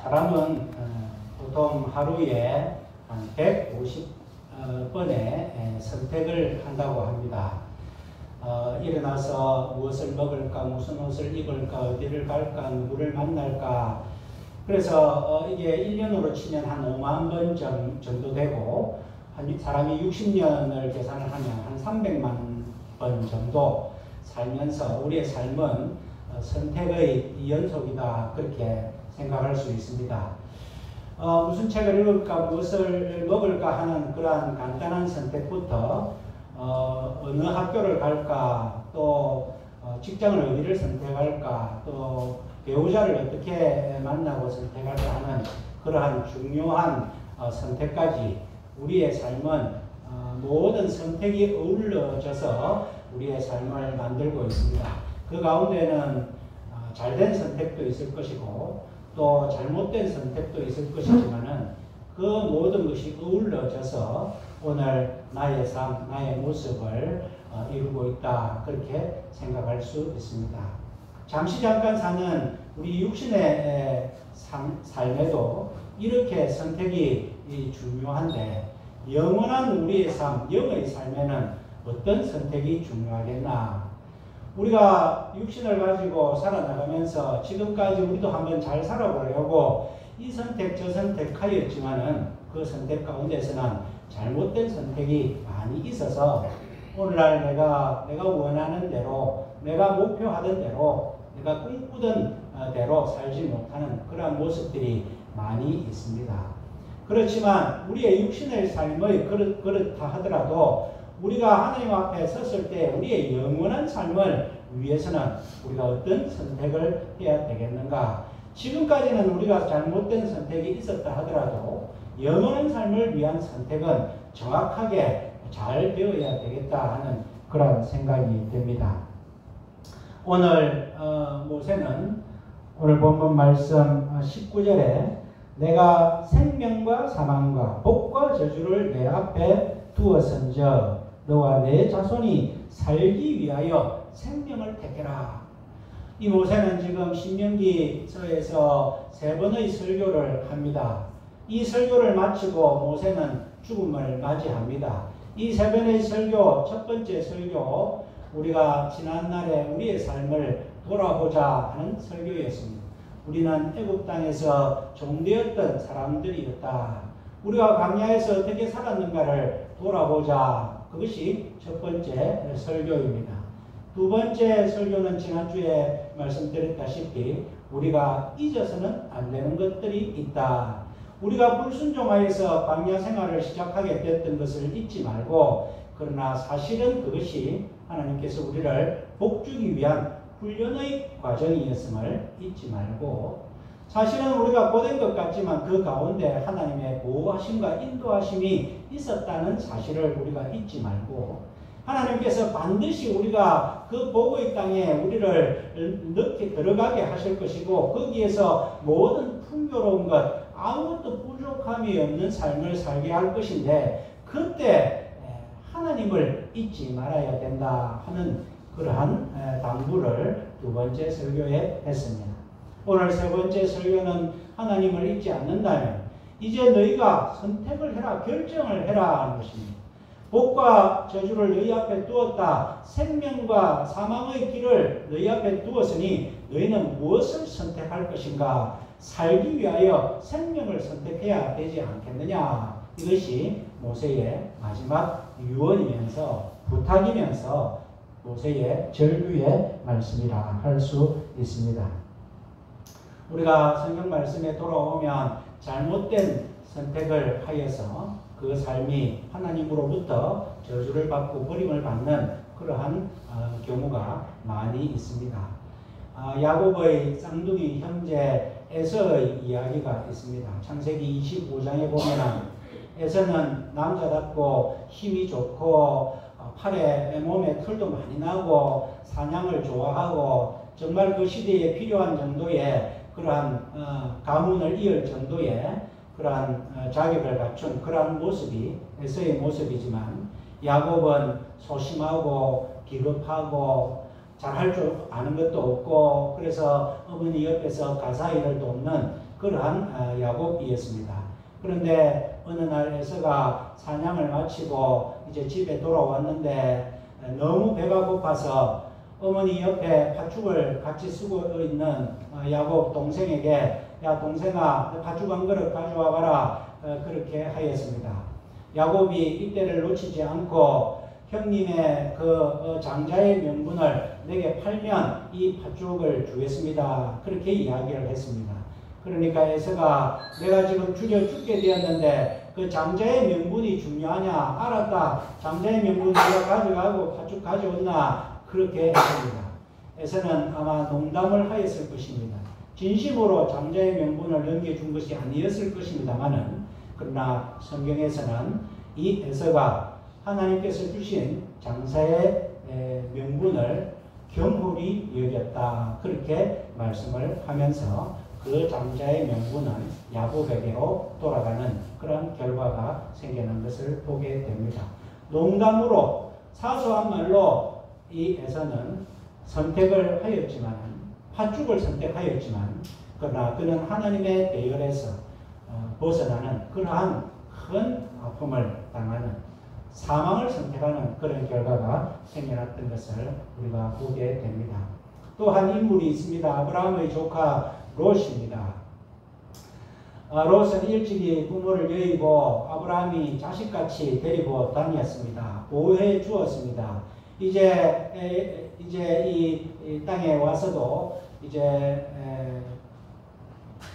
사람은 보통 하루에 한 150번의 선택을 한다고 합니다. 일어나서 무엇을 먹을까, 무슨 옷을 입을까, 어디를 갈까, 누구를 만날까. 그래서 이게 1년으로 치면 한 5만 번 정도 되고, 사람이 60년을 계산을 하면 한 300만 번 정도 살면서 우리의 삶은 선택의 연속이다, 그렇게 생각할 수 있습니다. 무슨 책을 읽을까, 무엇을 먹을까 하는 그러한 간단한 선택부터 어느 학교를 갈까, 또 직장을 어디를 선택할까, 또 배우자를 어떻게 만나고 선택할까 하는 그러한 중요한 선택까지 우리의 삶은 모든 선택이 어우러져서 우리의 삶을 만들고 있습니다. 그 가운데는 잘된 선택도 있을 것이고 또 잘못된 선택도 있을 것이지만은 그 모든 것이 어우러져서 오늘 나의 삶, 나의 모습을 이루고 있다, 그렇게 생각할 수 있습니다. 잠깐 사는 우리 육신의 삶에도 이렇게 선택이 중요한데 영원한 우리의 삶, 영의 삶에는 어떤 선택이 중요하겠나? 우리가 육신을 가지고 살아나가면서 지금까지 우리도 한번 잘 살아보려고 이 선택 저 선택하였지만은 그 선택 가운데서는 잘못된 선택이 많이 있어서 오늘날 내가 원하는 대로, 내가 목표하던 대로, 내가 꿈꾸던 대로 살지 못하는 그러한 모습들이 많이 있습니다. 그렇지만 우리의 육신의 삶의 그렇다 하더라도 우리가 하나님 앞에 섰을 때 우리의 영원한 삶을 위해서는 우리가 어떤 선택을 해야 되겠는가? 지금까지는 우리가 잘못된 선택이 있었다 하더라도 영원한 삶을 위한 선택은 정확하게 잘 배워야 되겠다 하는 그런 생각이 듭니다. 오늘 모세는 오늘 본문 말씀 19절에 내가 생명과 사망과 복과 저주를 내 앞에 두었은즉 너와 내 자손이 살기 위하여 생명을 택해라. 이 모세는 지금 신명기서에서 3번의 설교를 합니다. 이 설교를 마치고 모세는 죽음을 맞이합니다. 이 3번의 설교, 첫 번째 설교, 우리가 지난날에 우리의 삶을 돌아보자 하는 설교였습니다. 우리는 애굽 땅에서 종되었던 사람들이었다. 우리가 광야에서 어떻게 살았는가를 돌아보자. 그것이 첫 번째 설교입니다. 두 번째 설교는 지난주에 말씀드렸다시피 우리가 잊어서는 안 되는 것들이 있다. 우리가 불순종하여서 광야 생활을 시작하게 됐던 것을 잊지 말고, 그러나 사실은 그것이 하나님께서 우리를 복주기 위한 훈련의 과정이었음을 잊지 말고, 사실은 우리가 고된 것 같지만 그 가운데 하나님의 보호하심과 인도하심이 있었다는 사실을 우리가 잊지 말고, 하나님께서 반드시 우리가 그 복의 땅에 우리를 늦게 들어가게 하실 것이고 거기에서 모든 풍요로운 것, 아무것도 부족함이 없는 삶을 살게 할 것인데 그때 하나님을 잊지 말아야 된다 하는 그러한 당부를 두 번째 설교에 했습니다. 오늘 세 번째 설교는 하나님을 잊지 않는다면 이제 너희가 선택을 해라, 결정을 해라 하는 것입니다. 복과 저주를 너희 앞에 두었다. 생명과 사망의 길을 너희 앞에 두었으니 너희는 무엇을 선택할 것인가? 살기 위하여 생명을 선택해야 되지 않겠느냐? 이것이 모세의 마지막 유언이면서 부탁이면서 모세의 절규의 말씀이라 할 수 있습니다. 우리가 성경 말씀에 돌아오면 잘못된 선택을 하여서 그 삶이 하나님으로부터 저주를 받고 버림을 받는 그러한 경우가 많이 있습니다. 야곱의 쌍둥이 형제 에서의 이야기가 있습니다. 창세기 25장에 보면 에서는 남자답고 힘이 좋고 팔에 몸에 털도 많이 나고 사냥을 좋아하고 정말 그 시대에 필요한 정도의 그러한 가문을 이을 정도의 그러한 자격을 갖춘 그러한 모습이 에서의 모습이지만 야곱은 소심하고 비겁하고 잘할 줄 아는 것도 없고 그래서 어머니 옆에서 가사일을 돕는 그러한 야곱이었습니다. 그런데 어느 날 에서가 사냥을 마치고 이제 집에 돌아왔는데 너무 배가 고파서 어머니 옆에 팥죽을 같이 쓰고 있는 야곱 동생에게 야 동생아 팥죽 한 그릇 가져와 봐라 그렇게 하였습니다. 야곱이 이때를 놓치지 않고 형님의 그 장자의 명분을 내게 팔면 이 팥죽을 주겠습니다. 그렇게 이야기를 했습니다. 그러니까 에서가 내가 지금 죽게 되었는데 그 장자의 명분이 중요하냐? 알았다. 장자의 명분 내가 가져가고 팥죽 가져온나? 그렇게 했습니다. 에서는 아마 농담을 하였을 것입니다. 진심으로 장자의 명분을 넘겨준 것이 아니었을 것입니다만은 그러나 성경에서는 이 에서가 하나님께서 주신 장자의 명분을 경홀히 여겼다. 그렇게 말씀을 하면서 그 장자의 명분은 야곱에게로 돌아가는 그런 결과가 생겨난 것을 보게 됩니다. 농담으로 사소한 말로 이 에서는 선택을 하였지만 팥죽을 선택하였지만 그러나 그는 하나님의 대열에서 벗어나는 그러한 큰 아픔을 당하는 사망을 선택하는 그런 결과가 생겨났던 것을 우리가 보게 됩니다. 또 한 인물이 있습니다. 아브라함의 조카 롯입니다. 롯은 일찍이 부모를 여의고 아브라함이 자식같이 데리고 다녔습니다. 보호해 주었습니다. 이제 이 땅에 와서도 이제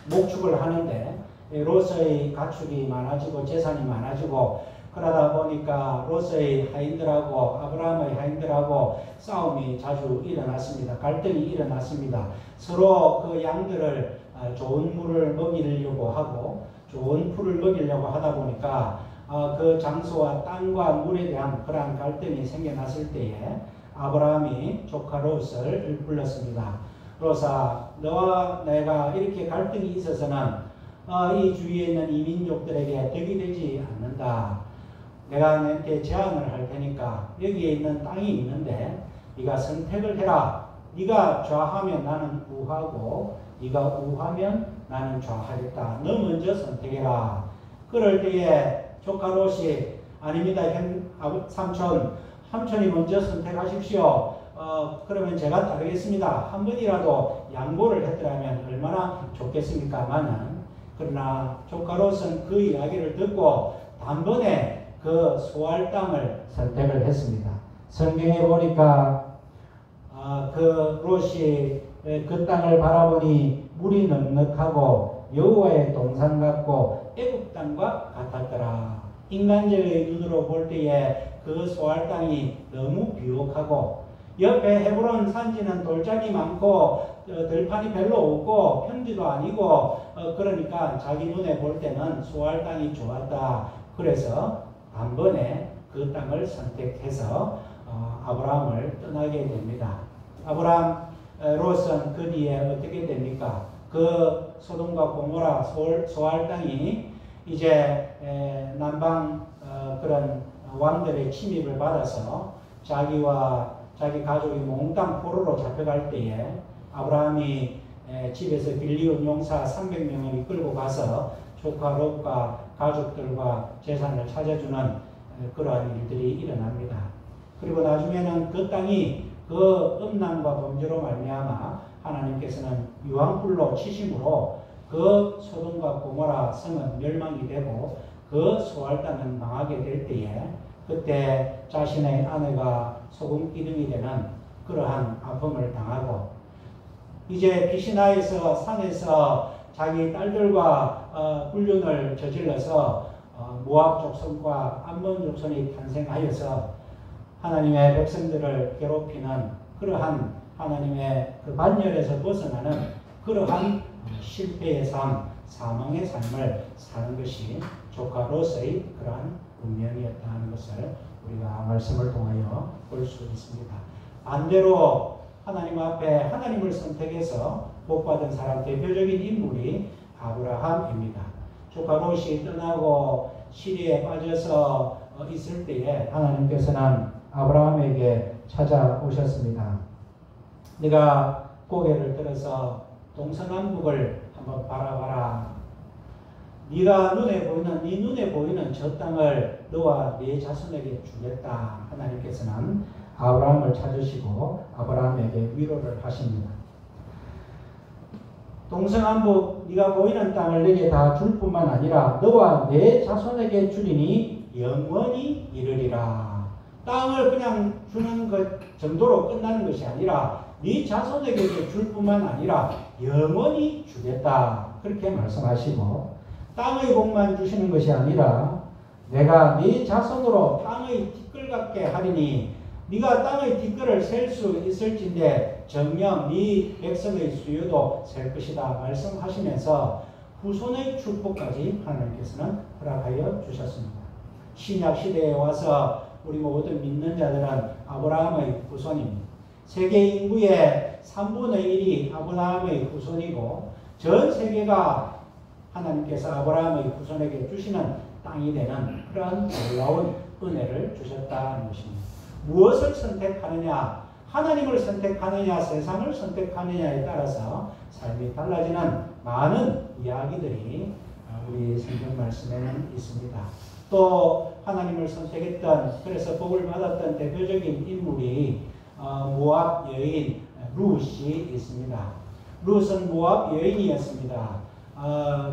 목축을 하는데 롯의 가축이 많아지고 재산이 많아지고 그러다 보니까 롯의 하인들하고 아브라함의 하인들하고 싸움이 자주 일어났습니다. 갈등이 일어났습니다. 서로 그 양들을 좋은 물을 먹이려고 하고 좋은 풀을 먹이려고 하다 보니까 그 장소와 땅과 물에 대한 그러한 갈등이 생겨났을 때에 아브라함이 조카 롯을 불렀습니다. 롯아, 너와 내가 이렇게 갈등이 있어서는 이 주위에 있는 이민족들에게 덕이 되지 않는다. 내가 너한테 제안을 할 테니까 여기에 있는 땅이 있는데 네가 선택을 해라. 네가 좌하면 나는 우하고 네가 우하면 나는 좌하겠다. 너 먼저 선택해라. 그럴 때에 조카 롯이 아닙니다. 삼촌이 먼저 선택하십시오. 그러면 제가 따르겠습니다. 한 번이라도 양보를 했더라면 얼마나 좋겠습니까만은 그러나 조카 롯은 그 이야기를 듣고 단번에 그 소할 땅을 선택을 했습니다. 성경에 보니까 그 롯이 그 땅을 바라보니 물이 넉넉하고 여호와의 동산 같고 애굽 땅과 같았더라. 인간적인 눈으로 볼 때에 그 소할 땅이 너무 비옥하고 옆에 헤브론 산지는 돌장이 많고 들판이 별로 없고 평지도 아니고 그러니까 자기 눈에 볼 때는 소할 땅이 좋았다. 그래서 단번에 그 땅을 선택해서 아브라함을 떠나게 됩니다. 롯은 그 뒤에 어떻게 됩니까? 그 소돔과 고모라 소할 땅이 이제 남방 그런 왕들의 침입을 받아서 자기와 자기 가족이 몽땅 포로로 잡혀갈 때에 아브라함이 집에서 빌리온 용사 300명을 이끌고 가서 조카 롯과 가족들과 재산을 찾아주는 그러한 일들이 일어납니다. 그리고 나중에는 그 땅이 그 음란과 범죄로 말미암아 하나님께서는 유황불로 치심으로 그 소돔과 고모라 성은 멸망이 되고 그 소할 땅은 망하게 될 때에 그때 자신의 아내가 소금 기둥이 되는 그러한 아픔을 당하고 이제 비시나에서 산에서 자기 딸들과 불륜을 저질러서 모압 족속과 암몬 족속이 탄생하여서 하나님의 백성들을 괴롭히는 그러한 하나님의 그 반열에서 벗어나는 그러한 실패의 삶, 사망의 삶을 사는 것이 조카 롯의 그러한 운명이었다 하는 것을 우리가 말씀을 통하여 볼 수 있습니다. 반대로 하나님 앞에 하나님을 선택해서 복받은 사람 대표적인 인물이 아브라함입니다. 조카 롯이 떠나고 시리에 빠져서 있을 때에 하나님께서는 아브라함에게 찾아오셨습니다. 네가 고개를 들어서 동서남북을 한번 바라봐라. 네가 네 눈에 보이는 저 땅을 너와 네 자손에게 주겠다. 하나님께서는 아브라함을 찾으시고 아브라함에게 위로를 하십니다. 동서남북 네가 보이는 땅을 내게 다 줄 뿐만 아니라 너와 네 자손에게 주리니 영원히 이르리라. 땅을 그냥 주는 것 정도로 끝나는 것이 아니라 네 자손에게 줄 뿐만 아니라 영원히 주겠다. 그렇게 말씀하시고 땅의 복만 주시는 것이 아니라 내가 네 자손으로 땅의 티끌 같게 하리니 네가 땅의 티끌을 셀 수 있을진데 정녕 네 백성의 수요도 셀 것이다 말씀하시면서 후손의 축복까지 하나님께서는 허락하여 주셨습니다. 신약 시대에 와서 우리 모든 믿는 자들은 아브라함의 후손입니다. 세계 인구의 3분의 1이 아브라함의 후손이고 전 세계가 하나님께서 아브라함의 후손에게 주시는 땅이 되는 그런 놀라운 은혜를 주셨다는 것입니다. 무엇을 선택하느냐, 하나님을 선택하느냐, 세상을 선택하느냐에 따라서 삶이 달라지는 많은 이야기들이 우리 성경 말씀에는 있습니다. 또 하나님을 선택했던, 그래서 복을 받았던 대표적인 인물이 모압 여인 룻이 있습니다. 룻은 모압 여인이었습니다.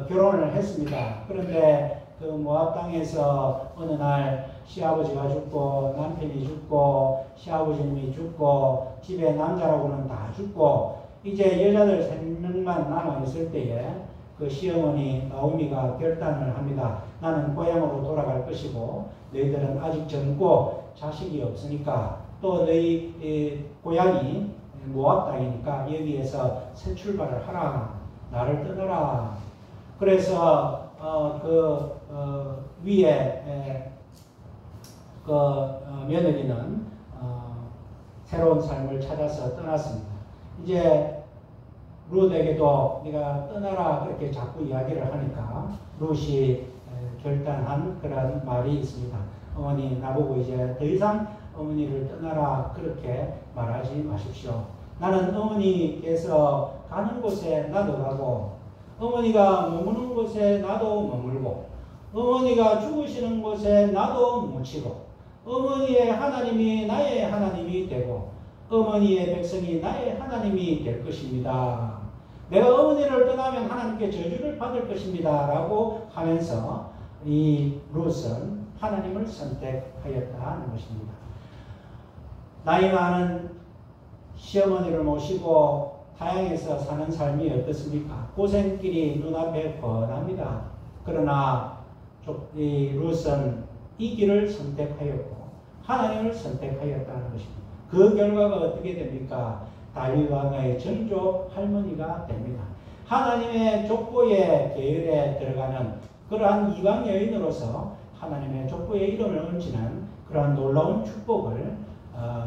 결혼을 했습니다. 그런데 그 모압 땅에서 어느 날 시아버지가 죽고 남편이 죽고 시아버지님이 죽고 집에 남자라고는 다 죽고 이제 여자들 3명만 남아있을 때에 그 시어머니 나오미가 결단을 합니다. 나는 고향으로 돌아갈 것이고 너희들은 아직 젊고 자식이 없으니까 또 너희 고향이 모압 땅이니까 여기에서 새 출발을 하라. 나를 떠나라. 그래서 위에 며느리는 새로운 삶을 찾아서 떠났습니다. 이제 룻에게도 네가 떠나라 그렇게 자꾸 이야기를 하니까 룻이 결단한 그런 말이 있습니다. 어머니 나보고 이제 더 이상 어머니를 떠나라 그렇게 말하지 마십시오. 나는 어머니께서 가는 곳에 나도 가고 어머니가 머무는 곳에 나도 머물고 어머니가 죽으시는 곳에 나도 묻히고 어머니의 하나님이 나의 하나님이 되고 어머니의 백성이 나의 하나님이 될 것입니다. 내가 어머니를 떠나면 하나님께 저주를 받을 것입니다. 라고 하면서 이 룻은 하나님을 선택하였다는 것입니다. 나이 많은 시어머니를 모시고 타향에서 사는 삶이 어떻습니까? 고생길이 눈앞에 뻔합니다. 그러나 이 룻은 이 길을 선택하였고 하나님을 선택하였다는 것입니다. 그 결과가 어떻게 됩니까? 다윗 왕의 정조 할머니가 됩니다. 하나님의 족보의 계열에 들어가는 그러한 이방 여인으로서 하나님의 족보의 이름을 얹는 그러한 놀라운 축복을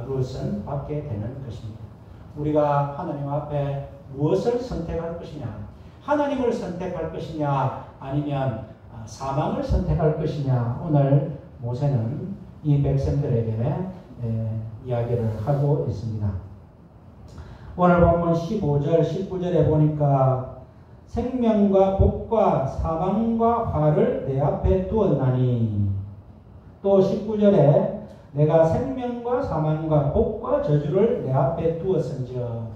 룻은 받게 되는 것입니다. 우리가 하나님 앞에 무엇을 선택할 것이냐? 하나님을 선택할 것이냐? 아니면 사망을 선택할 것이냐? 오늘 모세는 이 백성들에게 이야기를 하고 있습니다. 오늘 본문 15절, 19절에 보니까 생명과 복과 사망과 화를 내 앞에 두었나니 또 19절에 내가 생명과 사망과 복과 저주를 내 앞에 두었은즉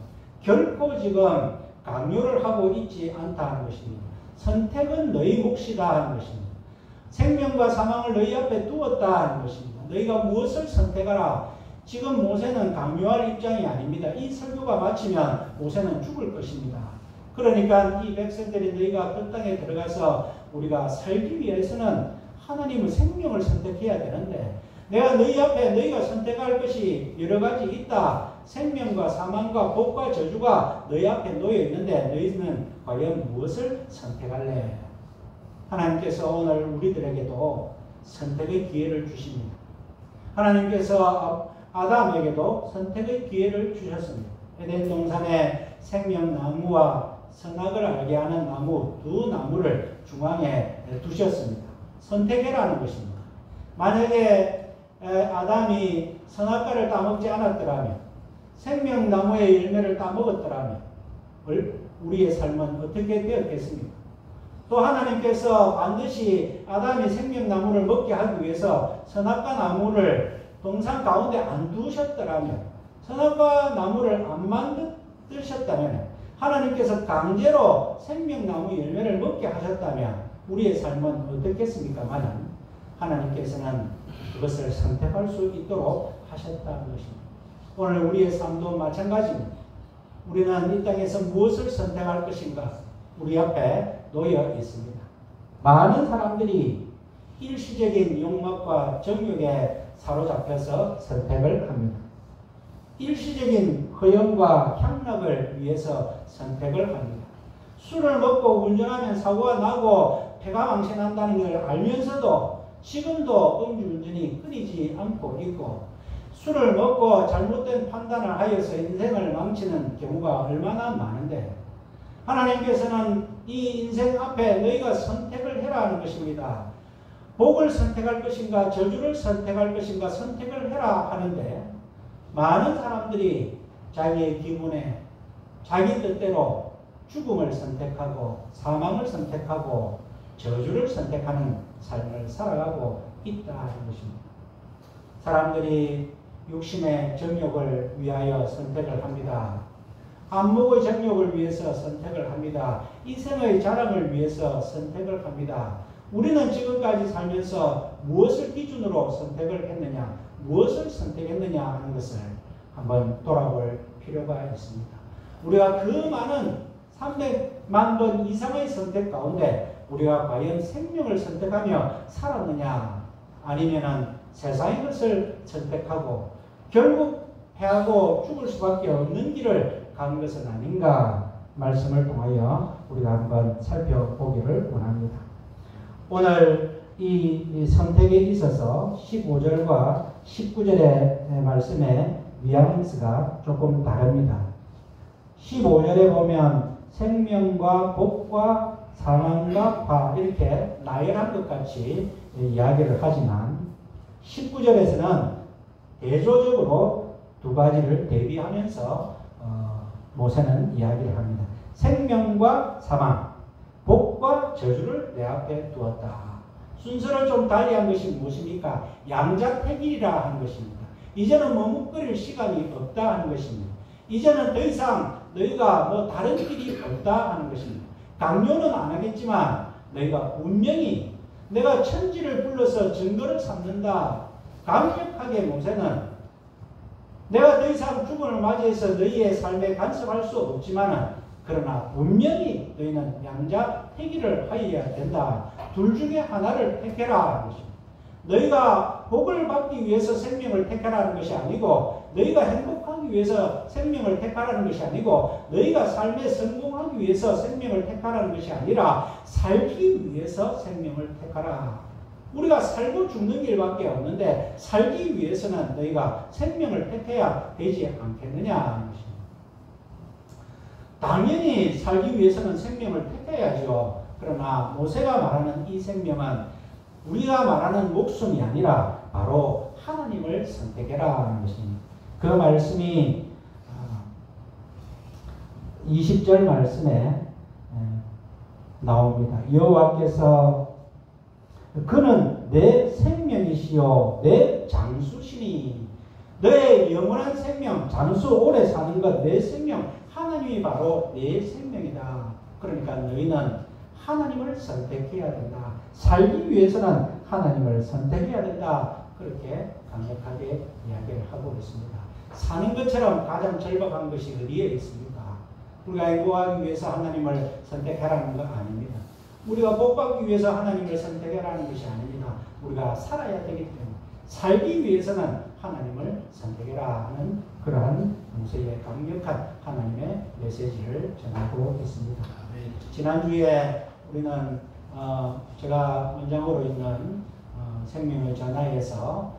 결코 지금 강요를 하고 있지 않다는 것입니다. 선택은 너희 몫이다 하는 것입니다. 생명과 사망을 너희 앞에 두었다는 것입니다. 너희가 무엇을 선택하라. 지금 모세는 강요할 입장이 아닙니다. 이 설교가 마치면 모세는 죽을 것입니다. 그러니까 이 백성들이 너희가 그 땅에 들어가서 우리가 살기 위해서는 하나님의 생명을 선택해야 되는데 내가 너희 앞에 너희가 선택할 것이 여러 가지 있다. 생명과 사망과 복과 저주가 너희 앞에 놓여 있는데 너희는 과연 무엇을 선택할래? 하나님께서 오늘 우리들에게도 선택의 기회를 주십니다. 하나님께서 아담에게도 선택의 기회를 주셨습니다. 에덴 동산에 생명나무와 선악을 알게 하는 나무 두 나무를 중앙에 두셨습니다. 선택해라는 것입니다. 만약에 아담이 선악과를 따먹지 않았더라면 생명나무의 열매를 다 먹었더라면 우리의 삶은 어떻게 되었겠습니까? 또 하나님께서 반드시 아담이 생명나무를 먹게 하기 위해서 선악과 나무를 동산 가운데 안 두셨더라면, 선악과 나무를 안 만드셨다면, 하나님께서 강제로 생명나무 열매를 먹게 하셨다면 우리의 삶은 어떻겠습니까만 하나님께서는 그것을 선택할 수 있도록 하셨다는 것입니다. 오늘 우리의 삶도 마찬가지입니다. 우리는 이 땅에서 무엇을 선택할 것인가 우리 앞에 놓여 있습니다. 많은 사람들이 일시적인 욕망과 정욕에 사로잡혀서 선택을 합니다. 일시적인 허영과 향락을 위해서 선택을 합니다. 술을 먹고 운전하면 사고가 나고 폐가 망신한다는 걸 알면서도 지금도 음주운전이 끊이지 않고 있고, 술을 먹고 잘못된 판단을 하여서 인생을 망치는 경우가 얼마나 많은데, 하나님께서는 이 인생 앞에 너희가 선택을 해라 하는 것입니다. 복을 선택할 것인가 저주를 선택할 것인가 선택을 해라 하는데, 많은 사람들이 자기의 기분에 자기 뜻대로 죽음을 선택하고 사망을 선택하고 저주를 선택하는 삶을 살아가고 있다는 것입니다. 사람들이 육신의 정욕을 위하여 선택을 합니다. 안목의 정욕을 위해서 선택을 합니다. 이생의 자랑을 위해서 선택을 합니다. 우리는 지금까지 살면서 무엇을 기준으로 선택을 했느냐, 무엇을 선택했느냐 하는 것을 한번 돌아볼 필요가 있습니다. 우리가 그 많은 300만 번 이상의 선택 가운데 우리가 과연 생명을 선택하며 살았느냐, 아니면은 세상의 것을 선택하고 결국 패하고 죽을 수밖에 없는 길을 간 것은 아닌가, 말씀을 통하여 우리가 한번 살펴보기를 원합니다. 오늘 이 선택에 있어서 15절과 19절의 말씀의 뉘앙스가 조금 다릅니다. 15절에 보면 생명과 복과 사망과 화 이렇게 나열한 것 같이 이야기를 하지만 19절에서는 대조적으로 두 가지를 대비하면서 모세는 이야기를 합니다. 생명과 사망, 복과 저주를 내 앞에 두었다. 순서를 좀 달리한 것이 무엇입니까? 양자택일이라 하는 것입니다. 이제는 머뭇거릴 시간이 없다 하는 것입니다. 이제는 더 이상 너희가 다른 길이 없다 하는 것입니다. 강요는 안 하겠지만 너희가 분명히 내가 천지를 불러서 증거를 삼는다. 강력하게 모세는 내가 더 이상 죽음을 맞이해서 너희의 삶에 간섭할 수 없지만 그러나 분명히 너희는 양자택일을 하여야 된다. 둘 중에 하나를 택해라 하는 것입니다. 너희가 복을 받기 위해서 생명을 택하라는 것이 아니고, 너희가 행복하기 위해서 생명을 택하라는 것이 아니고, 너희가 삶에 성공하기 위해서 생명을 택하라는 것이 아니라 살기 위해서 생명을 택하라. 우리가 살고 죽는 길밖에 없는데 살기 위해서는 너희가 생명을 택해야 되지 않겠느냐 하는 것입니다. 당연히 살기 위해서는 생명을 택해야죠. 그러나 모세가 말하는 이 생명은 우리가 말하는 목숨이 아니라 바로 하나님을 선택해라 하는 것입니다. 그 말씀이 20절 말씀에 나옵니다. 여호와께서 그는 내 생명이시요 내 장수시니, 너의 영원한 생명, 장수 오래 사는 것, 내 생명, 하나님이 바로 내 생명이다. 그러니까 너희는 하나님을 선택해야 된다. 살기 위해서는 하나님을 선택해야 된다. 그렇게 강력하게 이야기를 하고 있습니다. 사는 것처럼 가장 절박한 것이 어디에 있습니까? 우리가 행복하기 위해서 하나님을 선택하라는 거 아닙니다. 우리가 복받기 위해서 하나님을 선택하라는 것이 아닙니다. 우리가 살아야 되기 때문에 살기 위해서는 하나님을 선택해라 하는 그러한 모세의 강력한 하나님의 메시지를 전하고 있습니다. 지난주에 우리는 제가 원장으로 있는 생명의 전화에서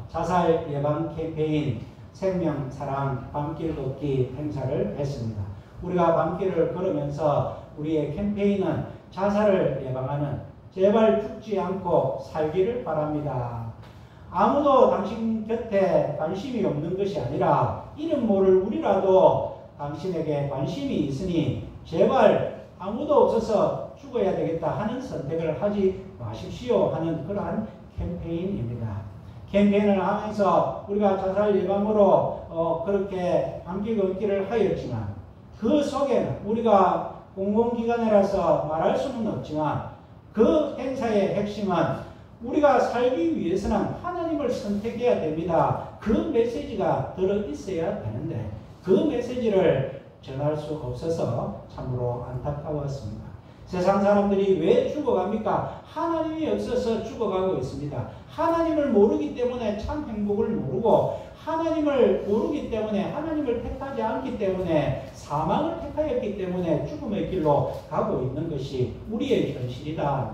자살 예방 캠페인 생명 사랑 밤길 걷기 행사를 했습니다. 우리가 밤길을 걸으면서 우리의 캠페인은 자살을 예방하는 제발 죽지 않고 살기를 바랍니다. 아무도 당신 곁에 관심이 없는 것이 아니라 이름 모를 우리라도 당신에게 관심이 있으니 제발 아무도 없어서 죽어야 되겠다 하는 선택을 하지 마십시오 하는 그러한 캠페인입니다. 캠페인을 하면서 우리가 자살 예방으로 그렇게 암기 걷기를 하였지만 그 속에는 우리가 공공기관이라서 말할 수는 없지만 그 행사의 핵심은 우리가 살기 위해서는 하나님을 선택해야 됩니다. 그 메시지가 들어있어야 되는데 그 메시지를 전할 수 없어서 참으로 안타까웠습니다. 세상 사람들이 왜 죽어갑니까? 하나님이 없어서 죽어가고 있습니다. 하나님을 모르기 때문에 참 행복을 모르고 하나님을 모르기 때문에 하나님을 택하지 않기 때문에 사망을 택하였기 때문에 죽음의 길로 가고 있는 것이 우리의 현실이다.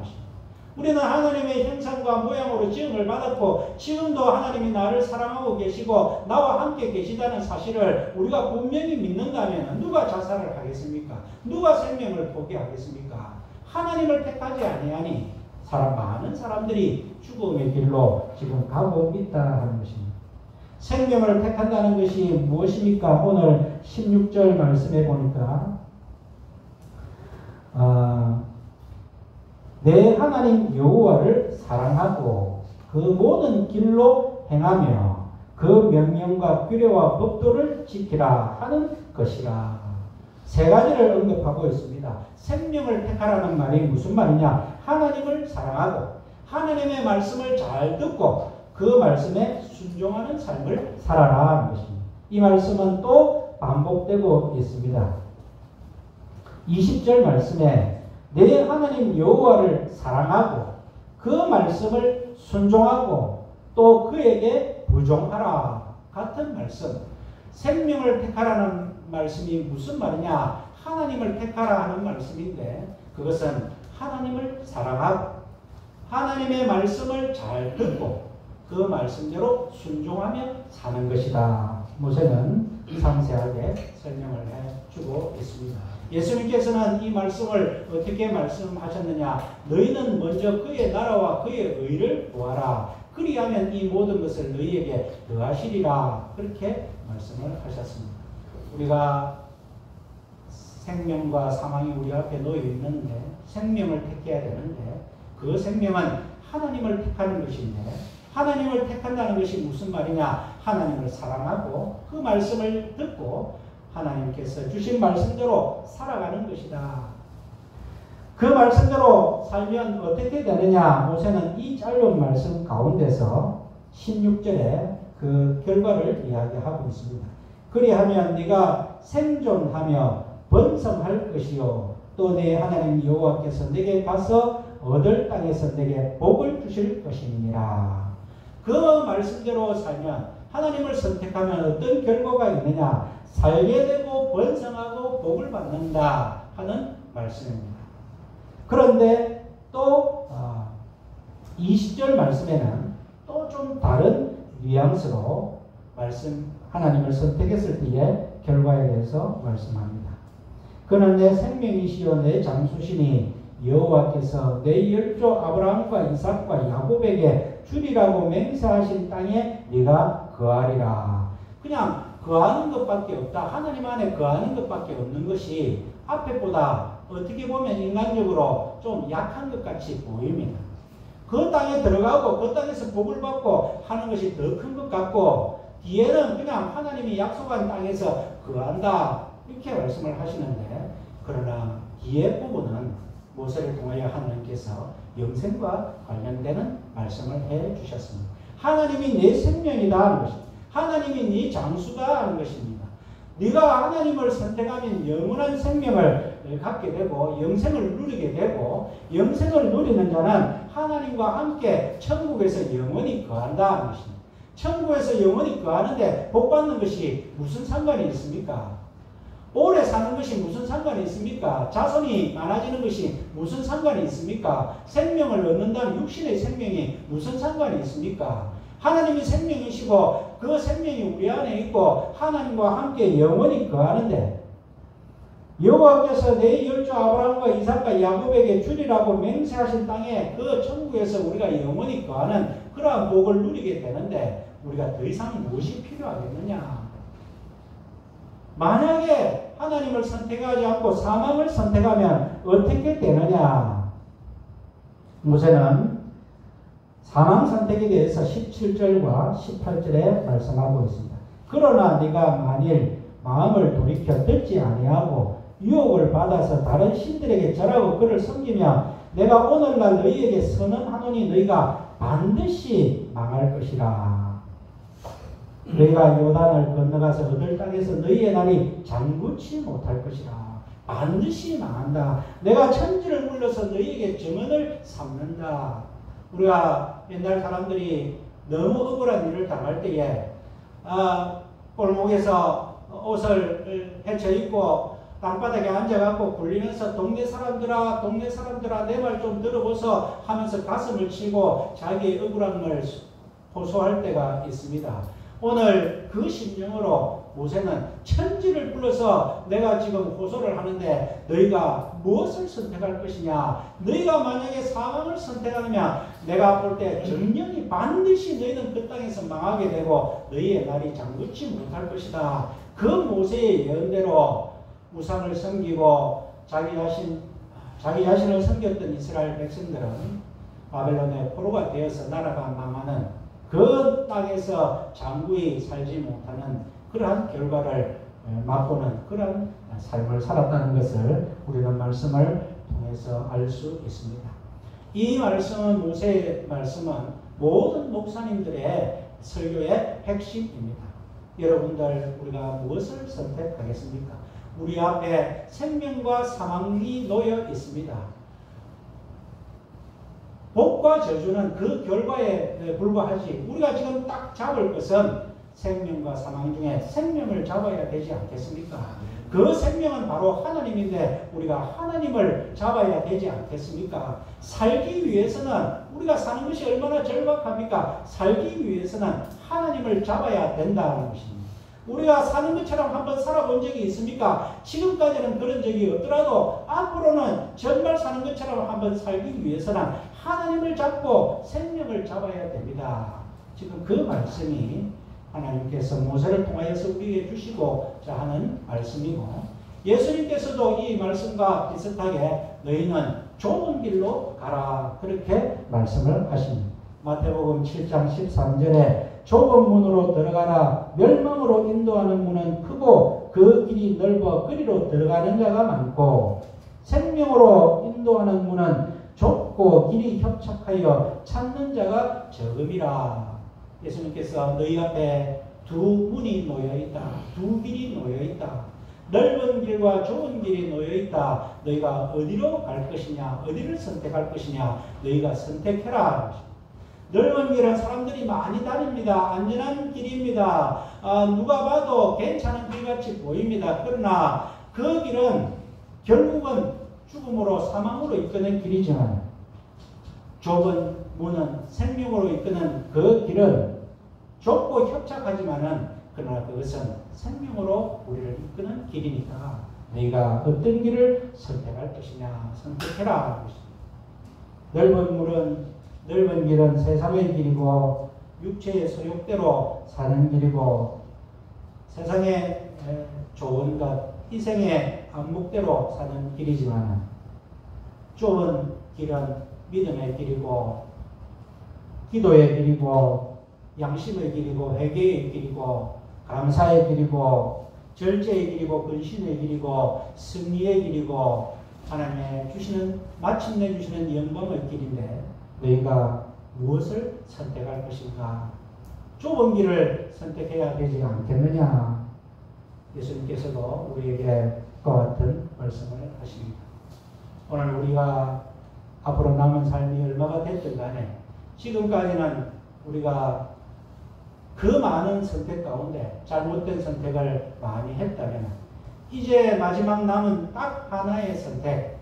우리는 하나님의 형상과 모양으로 지음을 받았고 지금도 하나님이 나를 사랑하고 계시고 나와 함께 계시다는 사실을 우리가 분명히 믿는다면 누가 자살을 하겠습니까? 누가 생명을 포기하겠습니까? 하나님을 택하지 아니하니 많은 사람들이 죽음의 길로 지금 가고 있다 하는 것입니다. 생명을 택한다는 것이 무엇입니까? 오늘 16절 말씀해 보니까 내 하나님 여호와를 사랑하고 그 모든 길로 행하며 그 명령과 규례와 법도를 지키라 하는 것이라. 세 가지를 언급하고 있습니다. 생명을 택하라는 말이 무슨 말이냐? 하나님을 사랑하고 하나님의 말씀을 잘 듣고 그 말씀에 순종하는 삶을 살아라 하는 것입니다. 이 말씀은 또 반복되고 있습니다. 20절 말씀에 내 하나님 여호와를 사랑하고 그 말씀을 순종하고 또 그에게 부종하라 같은 말씀. 생명을 택하라는 말씀이 무슨 말이냐? 하나님을 택하라 하는 말씀인데 그것은 하나님을 사랑하고 하나님의 말씀을 잘 듣고 그 말씀대로 순종하며 사는 것이다. 모세는 상세하게 설명을 해주고 있습니다. 예수님께서는 이 말씀을 어떻게 말씀하셨느냐? 너희는 먼저 그의 나라와 그의 의를 구하라. 그리하면 이 모든 것을 너희에게 더하시리라. 그렇게 말씀을 하셨습니다. 우리가 생명과 사망이 우리 앞에 놓여 있는데 생명을 택해야 되는데 그 생명은 하나님을 택하는 것인데 하나님을 택한다는 것이 무슨 말이냐? 하나님을 사랑하고 그 말씀을 듣고 하나님께서 주신 말씀대로 살아가는 것이다. 그 말씀대로 살면 어떻게 되느냐? 모세는 이 짧은 말씀 가운데서 16절에 그 결과를 이야기하고 있습니다. 그리하면 네가 생존하며 번성할 것이요 또 내 하나님 여호와께서 내게 가서 얻을 땅에서 내게 복을 주실 것이니라. 그 말씀대로 살면 하나님을 선택하면 어떤 결과가 있느냐? 살게 되고 번성하고 복을 받는다 하는 말씀입니다. 그런데 또 20절 말씀에는 또 좀 다른 뉘앙스로 하나님을 선택했을 때의 결과에 대해서 말씀합니다. 그는 내 생명이시요 내 장수시니 여호와께서 내 열조 아브라함과 이삭과 야곱에게 주리라고 맹세하신 땅에 네가 거하리라. 그냥 거하는 것밖에 없다. 하나님 안에 거하는 것밖에 없는 것이 앞에보다 어떻게 보면 인간적으로 좀 약한 것 같이 보입니다. 그 땅에 들어가고 그 땅에서 복을 받고 하는 것이 더 큰 것 같고 뒤에는 그냥 하나님이 약속한 땅에서 거한다 이렇게 말씀을 하시는데 그러나 뒤에 부분은 모세를 통하여 하나님께서 영생과 관련되는 말씀을 해 주셨습니다. 하나님이 내 생명이다 하는 것입니다. 하나님이 네 장수다 하는 것입니다. 네가 하나님을 선택하면 영원한 생명을 갖게 되고 영생을 누리게 되고 영생을 누리는 자는 하나님과 함께 천국에서 영원히 거한다 하는 것입니다. 천국에서 영원히 거하는데 복 받는 것이 무슨 상관이 있습니까? 오래 사는 것이 무슨 상관이 있습니까? 자손이 많아지는 것이 무슨 상관이 있습니까? 생명을 얻는다는 육신의 생명이 무슨 상관이 있습니까? 하나님이 생명이시고 그 생명이 우리 안에 있고 하나님과 함께 영원히 거하는데 여호와께서 내 열조 아브라함과 이삭과 야곱에게 주리라고 맹세하신 땅에 그 천국에서 우리가 영원히 거하는 그러한 복을 누리게 되는데 우리가 더 이상 무엇이 필요하겠느냐? 만약에 하나님을 선택하지 않고 사망을 선택하면 어떻게 되느냐? 모세는 사망 선택에 대해서 17절과 18절에 말씀하고 있습니다. 그러나 네가 만일 마음을 돌이켜 듣지 아니하고 유혹을 받아서 다른 신들에게 절하고 그를 섬기며 내가 오늘날 너희에게 선언하노니 너희가 반드시 망할 것이라. 너희가 요단을 건너가서 얻을 땅에서 너희의 날이 장구치 못할 것이라. 반드시 망한다. 내가 천지를 물러서 너희에게 증언을 삼는다. 우리가 옛날 사람들이 너무 억울한 일을 당할 때에 골목에서 옷을 헤쳐 입고 땅바닥에 앉아갖고 굴리면서 동네 사람들아 내 말 좀 들어보소 하면서 가슴을 치고 자기의 억울함을 호소할 때가 있습니다. 오늘 그 심령으로 모세는 천지를 불러서 내가 지금 호소를 하는데 너희가 무엇을 선택할 것이냐? 너희가 만약에 사망을 선택하면 내가 볼 때 정령이 반드시 너희는 그 땅에서 망하게 되고 너희의 날이 장구치 못할 것이다. 그 모세의 예언대로 우상을 섬기고 자기 자신을 섬겼던 이스라엘 백성들은 바벨론의 포로가 되어서 나라가 망하는 그 땅에서 장구히 살지 못하는 그러한 결과를 맛보는 그러한 삶을 살았다는 것을 우리는 말씀을 통해서 알 수 있습니다. 이 말씀은 모세의 말씀은 모든 목사님들의 설교의 핵심입니다. 여러분들 우리가 무엇을 선택하겠습니까? 우리 앞에 생명과 사망이 놓여 있습니다. 복과 저주는 그 결과에 불과하지. 우리가 지금 딱 잡을 것은 생명과 사망 중에 생명을 잡아야 되지 않겠습니까? 그 생명은 바로 하나님인데 우리가 하나님을 잡아야 되지 않겠습니까? 살기 위해서는 우리가 사는 것이 얼마나 절박합니까? 살기 위해서는 하나님을 잡아야 된다는 것입니다. 우리가 사는 것처럼 한번 살아본 적이 있습니까? 지금까지는 그런 적이 없더라도 앞으로는 정말 사는 것처럼 한번 살기 위해서는 하나님을 잡고 생명을 잡아야 됩니다. 지금 그 말씀이 하나님께서 모세를 통하여서 우리에게 주시고자 하는 말씀이고 예수님께서도 이 말씀과 비슷하게 너희는 좁은 길로 가라 그렇게 말씀을 하십니다. 마태복음 7장 13절에 좁은 문으로 들어가라. 멸망으로 인도하는 문은 크고 그 길이 넓어 그리로 들어가는 자가 많고 생명으로 인도하는 문은 좁고 길이 협착하여 찾는 자가 적음이라. 예수님께서 너희 앞에 두 문이 놓여있다. 두 길이 놓여있다. 넓은 길과 좁은 길이 놓여있다. 너희가 어디로 갈 것이냐? 어디를 선택할 것이냐? 너희가 선택해라. 넓은 길은 사람들이 많이 다닙니다. 안전한 길입니다. 누가 봐도 괜찮은 길같이 보입니다. 그러나 그 길은 결국은 죽음으로 사망으로 이끄는 길이지만 좁은 문은 생명으로 이끄는 그 길은 좁고 협착하지만은 그러나 그것은 생명으로 우리를 이끄는 길이니까 너희가 어떤 길을 선택할 것이냐 선택해라. 넓은 길은 세상의 길이고 육체의 소욕대로 사는 길이고 세상의 좋은 것, 희생의 안목대로 사는 길이지만 좁은 길은 믿음의 길이고 기도의 길이고 양심의 길이고 회개의 길이고 감사의 길이고 절제의 길이고 근신의 길이고 승리의 길이고 하나님의 마침내 주시는 영광의 길인데 너희가 무엇을 선택할 것인가? 좁은 길을 선택해야 되지 않겠느냐? 예수님께서도 우리에게 그와 같은 말씀을 하십니다. 오늘 우리가 앞으로 남은 삶이 얼마가 됐든 간에 지금까지는 우리가 그 많은 선택 가운데 잘못된 선택을 많이 했다면 이제 마지막 남은 딱 하나의 선택,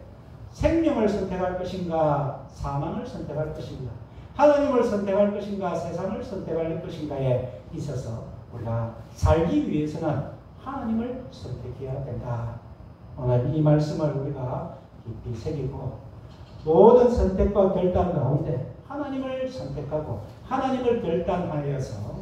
생명을 선택할 것인가 사망을 선택할 것인가 하나님을 선택할 것인가 세상을 선택할 것인가에 있어서 우리가 살기 위해서는 하나님을 선택해야 된다. 오늘 이 말씀을 우리가 깊이 새기고 모든 선택과 결단 가운데 하나님을 선택하고 하나님을 결단하여서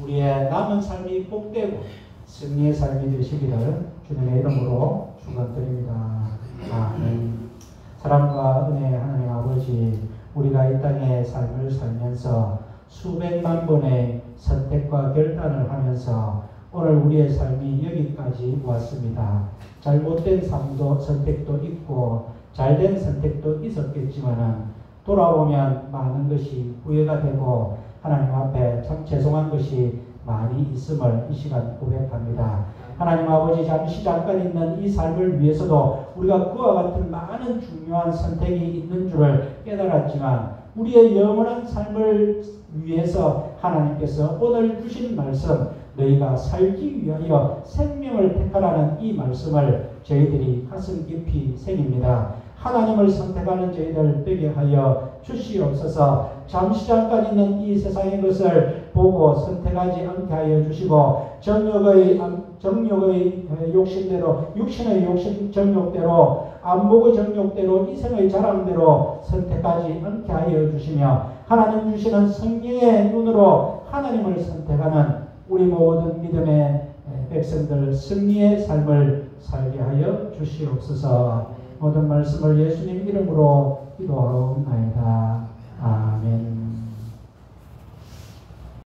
우리의 남은 삶이 복되고 승리의 삶이 되시기를 주님의 이름으로 축원드립니다. 아멘. 사랑과 은혜의 하나님 아버지, 우리가 이 땅의 삶을 살면서 수백만 번의 선택과 결단을 하면서 오늘 우리의 삶이 여기까지 왔습니다. 잘못된 선택도 있고 잘된 선택도 있었겠지만 돌아보면 많은 것이 후회가 되고 하나님 앞에 참 죄송한 것이 많이 있음을 이 시간 고백합니다. 하나님 아버지, 잠깐 있는 이 삶을 위해서도 우리가 그와 같은 많은 중요한 선택이 있는 줄을 깨달았지만 우리의 영원한 삶을 위해서 하나님께서 오늘 주신 말씀, 너희가 살기 위하여 생명을 택하라는 이 말씀을 저희들이 가슴 깊이 새깁니다. 하나님을 선택하는 저희들 되게 하여 주시옵소서. 잠깐 있는 이 세상의 것을 보고 선택하지 않게 하여 주시고 정욕의 욕심대로, 육신의 욕심 정욕대로, 안목의 정욕대로, 이생의 자랑대로 선택하지 않게 하여 주시며 하나님 주시는 성령의 눈으로 하나님을 선택하는 우리 모든 믿음의 백성들 승리의 삶을 살게 하여 주시옵소서. 모든 말씀을 예수님 이름으로 기도하옵나이다. 아멘.